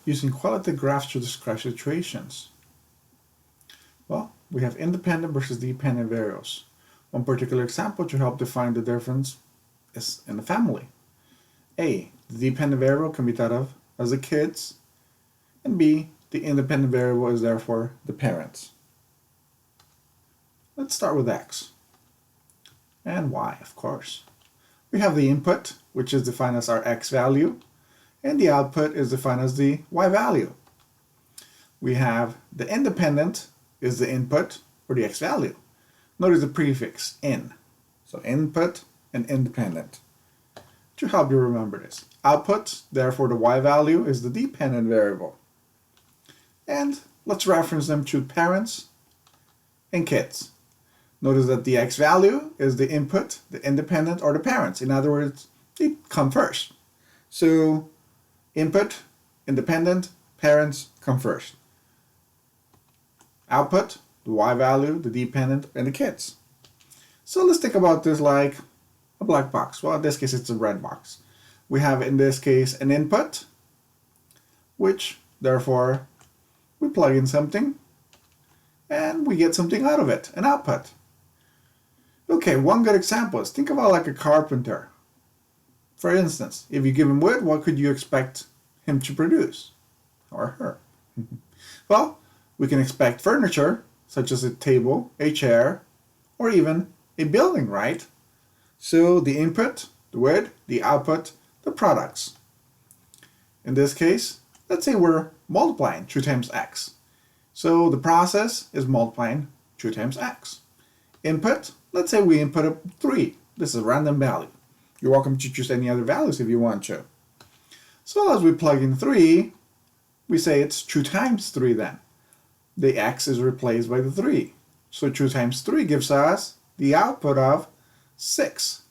using qualitative graphs to describe situations? Well, we have independent versus dependent variables. One particular example to help define the difference is in the family. A, the dependent variable can be thought of as the kids, and B, the independent variable is therefore the parents. Let's start with X. And Y, of course. We have the input, which is defined as our X value, and the output is defined as the Y value. We have the independent is the input or the X value. Notice the prefix in. So input and independent. To help you remember this. Output, therefore the Y value, is the dependent variable. And let's reference them to parents and kids. Notice that the X value is the input, the independent, or the parents. In other words, they come first. So input, independent, parents come first. Output, the Y value, the dependent, and the kids. So let's think about this like a black box. Well, in this case, it's a red box. We have, in this case, an input, which, therefore, we plug in something, and we get something out of it, an output. Okay, one good example is think about like a carpenter. For instance, if you give him wood, what could you expect him to produce? Or her? Well, we can expect furniture, such as a table, a chair, or even a building, right? So the input, the wood, the output, the products. In this case, let's say we're multiplying 2 times x. So the process is multiplying 2 times x. Input, let's say we input a 3. This is a random value. You're welcome to choose any other values if you want to. So as we plug in 3, we say it's 2 times 3 then. The x is replaced by the 3. So 2 times 3 gives us the output of 6.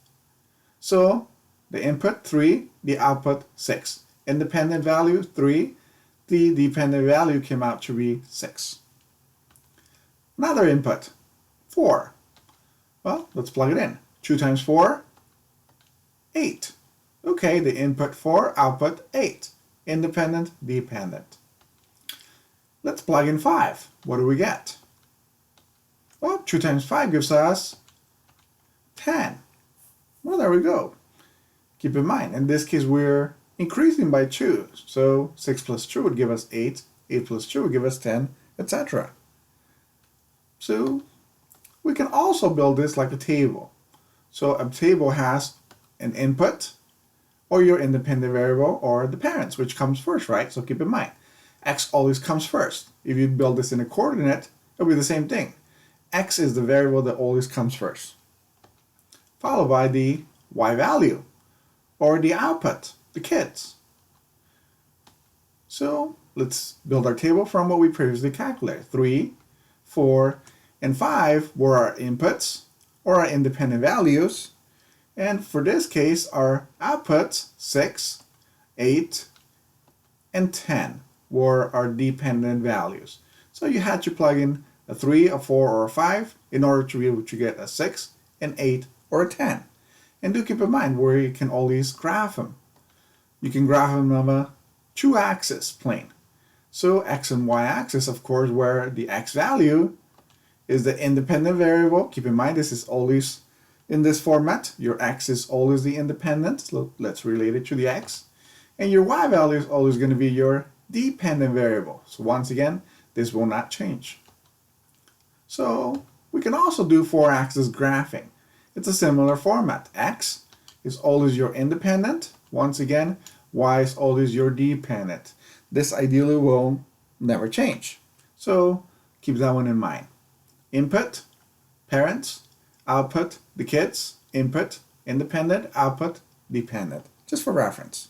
So the input 3, the output 6. Independent value 3, the dependent value came out to be 6. Another input, 4. Well, let's plug it in. 2 times 4, 8. Okay, the input 4, output 8. Independent, dependent. Let's plug in 5. What do we get? Well, 2 times 5 gives us 10. Well, there we go. Keep in mind, in this case, we're increasing by 2. So 6 plus 2 would give us 8. 8 plus 2 would give us 10, etc. So we can also build this like a table. So a table has an input, or your independent variable, or the parents, which comes first, right? So keep in mind, x always comes first. If you build this in a coordinate, it'll be the same thing. X is the variable that always comes first, followed by the y value, or the output, the kids. So let's build our table from what we previously calculated. 3, 4, and 5 were our inputs, or our independent values. And for this case, our outputs, 6, 8, and 10 were our dependent values. So you had to plug in a 3, a 4, or a 5 in order to be able to get a 6, an 8, or a 10. And do keep in mind where you can always graph them. You can graph them on a 2-axis plane. So x and y axis, of course, where the x value is the independent variable. Keep in mind this is always in this format. Your x is always the independent. So let's relate it to the x. And your y value is always going to be your dependent variable. So once again, this will not change. So we can also do 4-axis graphing. It's a similar format. X is always your independent. Once again, y is always your dependent. This ideally will never change. So keep that one in mind. Input, parents, output, the kids, input, independent, output, dependent. Just for reference.